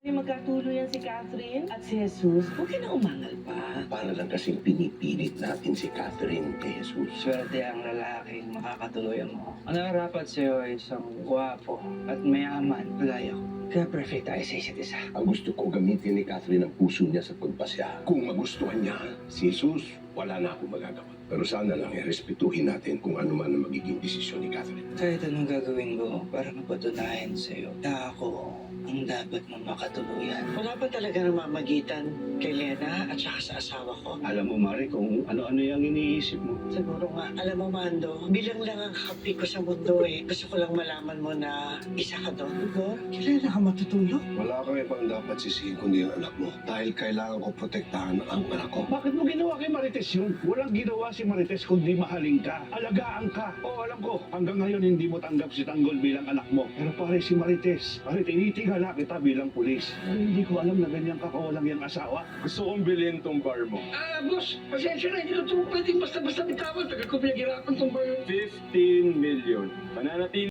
Magkatuloy yan si Catherine at si Jesus. Huwag ka na umangal pa. Para lang kasing pinipilit natin si Catherine kay Jesus. Swerte ang lalaking makakatuluyan mo. Ang narapat sa'yo ay isang gwapo at mayaman gaya ko. Kaya perfect tayo sa isa't isa. Ang gusto ko gamitin ni Catherine ang puso niya sa pagpasya. Kung magustuhan niya si Jesus, wala na akong magagawa. Pero sana lang irespetuhin natin kung ano man ang magiging desisyon ni Catherine. Kahit anong gagawin ko para mapatunayan sa'yo na ako ang dapat mong makatuluyan. Wala ba talaga namamagitan kay Lena at saka sa asawa ko? Alam mo, Mari, kung ano-ano yung iniisip mo. Siguro nga, alam mo, Mando, bilang lang ang kapi ko sa mundo eh. Gusto ko lang malaman mo na isa ka doon. Igor, kailan ka matutulog? Wala kang ibang dapat sisihin kundi ang anak mo. Dahil kailangan ko protektahan ang anak ko. Bakit mo ginawa kay Marites yun? Walang ginawa si Marites kundi mahalin ka, alagaan ka. O alam ko, hanggang ngayon hindi mo tanggap si Tanggol bilang anak mo. Pero pare si Marites, pare tinitingala kita bilang pulis. Pero hindi ko alam na ganyan ka kawalang yung asawa. Gusto kong bilhin tong bar mo. Boss, pasensya na, hindi na ito pwedeng basta-basta bitawan. Tagal ko pinaghirapan tong bar. 15 million. Pananatili